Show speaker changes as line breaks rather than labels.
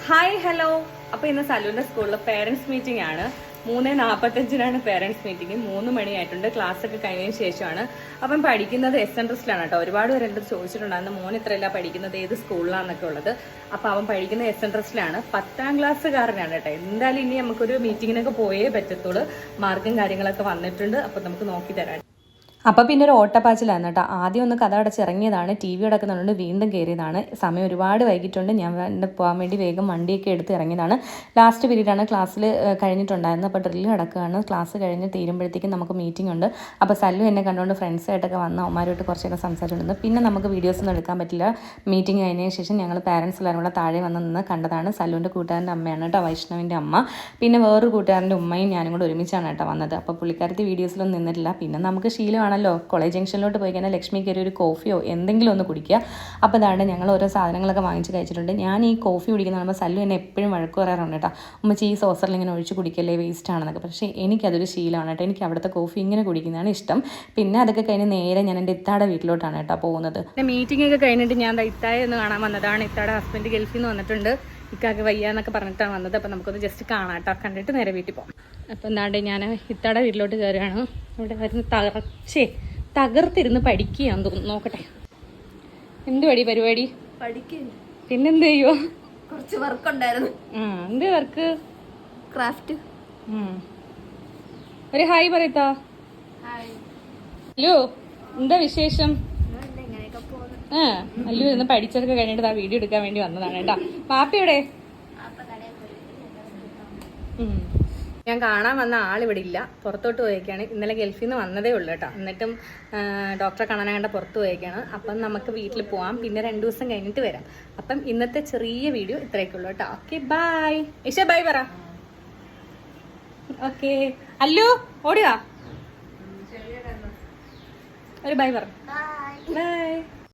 Hi hello. അപ്പോൾ ഇന്ന് സലൂന്റെ സ്കൂളിൽ പേരൻസ് മീറ്റിംഗ് ആണ്. 3:45 പേരൻസ് മീറ്റിംഗ്. 3 മണിയായിട്ടുണ്ട്. ക്ലാസ് ഒക്കെ കഴിഞ്ഞതിന് ശേഷമാണ്. അപ്പം പഠിക്കുന്നത് SNRSലാണ് കേട്ടോ. ഒരുപാട് പേര് എൻ്റെ ചോദിച്ചിട്ടുണ്ടായിരുന്നു മോൻ ഇത്രയല്ല പഠിക്കുന്നത്, ഏത് സ്കൂളിലാണെന്നൊക്കെ ഉള്ളത്. അപ്പോൾ അവൻ പഠിക്കുന്നത് SNRSലാണ്. 10ാം ക്ലാസ്സുകാരനാണ് കേട്ടോ. എന്തായാലും ഇനി നമുക്കൊരു മീറ്റിങ്ങിനൊക്കെ പോയേ പറ്റത്തുള്ളൂ. മാർക്കും കാര്യങ്ങളൊക്കെ വന്നിട്ടുണ്ട്. അപ്പോൾ നമുക്ക് നോക്കി തരാം. അപ്പോൾ പിന്നെ ഒരു ഓട്ടപ്പാച്ചിലാണ് കേട്ടോ. ആദ്യം ഒന്ന് കഥ അടച്ചിറങ്ങിയതാണ്, TV കിടക്കുന്നുണ്ട്, വീണ്ടും കയറിയതാണ്. സമയം ഒരുപാട് വൈകിട്ടുണ്ട്. ഞാൻ പോകാൻ വേണ്ടി വേഗം വണ്ടിയൊക്കെ എടുത്ത് ഇറങ്ങിയതാണ്. ലാസ്റ്റ് പീരീഡാണ് ക്ലാസ്സിൽ കഴിഞ്ഞിട്ടുണ്ടായിരുന്നത്. അപ്പോൾ ഡ്രില്ല് നടക്കുകയാണ്. ക്ലാസ് കഴിഞ്ഞ് തീരുമ്പോഴത്തേക്കും നമുക്ക് മീറ്റിംഗ് ഉണ്ട്. അപ്പോൾ സല്ലു എന്നെ കണ്ടുകൊണ്ട് ഫ്രണ്ട്സായിട്ടൊക്കെ വന്ന് അവന്മാരുമായിട്ട് കുറച്ചൊക്കെ സംസാരിച്ചിട്ടുണ്ട്. പിന്നെ നമുക്ക് വീഡിയോസൊന്നും എടുക്കാൻ പറ്റില്ല. മീറ്റിംഗ് കഴിഞ്ഞതിന് ശേഷം ഞങ്ങൾ പാരൻസ് എല്ലാവരും കൂടെ താഴെ വന്ന് നിന്ന് കണ്ടതാണ്. സല്ലുവിൻ്റെ കൂട്ടുകാരൻ്റെ അമ്മയാണ് കേട്ടോ, വൈഷ്ണവിൻ്റെ അമ്മ. പിന്നെ വേറൊരു കൂട്ടുകാരൻ്റെ ഉമ്മയും ഞാനും കൂടെ ഒരുമിച്ചാണ് കേട്ടോ വന്നത്. അപ്പോൾ പുള്ളിക്കാരത്തി വീഡിയോസിലൊന്നും നിന്നിട്ടില്ല. പിന്നെ നമുക്ക് ശീലമാണ് കോളേജ് ജംഗ്ഷനിലോട്ട് പോയി കഴിഞ്ഞാൽ ലക്ഷ്മി കയറി ഒരു കോഫിയോ എന്തെങ്കിലും ഒന്ന് കുടിക്കുക. അപ്പോൾ അതാണ് ഞങ്ങൾ ഓരോ സാധനങ്ങളൊക്കെ വാങ്ങിച്ച് കഴിച്ചിട്ടുണ്ട്. ഞാൻ ഈ കോഫി കുടിക്കുന്ന കാണുമ്പോൾ സല്ലു എന്നെ എപ്പോഴും വഴക്ക് പറയാറുണ്ട് കേട്ടോ, ഉമ്മച്ചി ഈ സോസറിൽ ഇങ്ങനെ ഒഴിച്ച് കുടിക്കല്ലേ, വേസ്റ്റ് ആണെന്നൊക്കെ. പക്ഷേ എനിക്കതൊരു ശീലമാണ് കേട്ടോ. എനിക്ക് അവിടുത്തെ കോഫി ഇങ്ങനെ കുടിക്കുന്നതാണ് ഇഷ്ടം. പിന്നെ അതൊക്കെ കഴിഞ്ഞ് നേരെ ഞാൻ എൻ്റെ ഇത്താടെ വീട്ടിലോട്ടാണ് കേട്ടോ പോകുന്നത്. മീറ്റിംഗ് ഒക്കെ കഴിഞ്ഞിട്ട് ഞാൻ ഇത്തായെ ഒന്ന് കാണാൻ വന്നതാണ്. ഇത്താടെ ഹസ്ബൻഡ് ഗൾഫിൽ നിന്ന് വന്നിട്ടുണ്ട്. ഇക്കാക്ക് വയ്യാന്നൊക്കെ പറഞ്ഞിട്ടാണ് വന്നത്. അപ്പോൾ നമുക്കൊന്ന് ജസ്റ്റ് കാണാം കേട്ടോ. കണ്ടിട്ട് നേരെ വീട്ടിൽ പോകാം. അപ്പോൾ എന്താണ്ട് ഞാൻ ഇത്താടെ വീട്ടിലോട്ട് കയറുകയാണ്. അവിടെ വരുന്ന തകർത്തിരുന്ന് പഠിക്കുകയാന്ന് തോന്നുന്നു. നോക്കട്ടെ എന്ത് പരിപാടി പിന്നെന്ത് ചെയ്യുവോ?
കുറച്ച് വർക്ക് ഉണ്ടായിരുന്നു.
എന്ത് വർക്ക്?
ക്രാഫ്റ്റ്.
ഒരു ഹായ് പറയത്താ. ഹലോ, എന്താ വിശേഷം? അല്ലു ഇന്ന് പഠിച്ചതൊക്കെ കഴിഞ്ഞിട്ട് ആ വീഡിയോ എടുക്കാൻ വേണ്ടി വന്നതാണ് കേട്ടോ. പാപ്പയുടെ ഞാൻ കാണാൻ വന്ന ആളിവിടെ ഇല്ല, പുറത്തോട്ട് പോയേക്കാണ്. ഇന്നലെ ഗൾഫിൽ നിന്ന് വന്നതേ ഉള്ളൂ കേട്ടോ. എന്നിട്ടും ഡോക്ടറെ കാണാനാകണ്ട പുറത്ത് പോയേക്കാണ്. അപ്പം നമുക്ക് വീട്ടിൽ പോവാം, പിന്നെ 2 ദിവസം കഴിഞ്ഞിട്ട് വരാം. അപ്പം ഇന്നത്തെ ചെറിയ വീഡിയോ ഇത്രയൊക്കെ ഉള്ളൂ കേട്ടോ. Okay, bye. ഇഷ ബൈ പറ. ഓക്കെ അല്ലു ഓടിയാ ഒരു ബൈ പറ. ബൈ.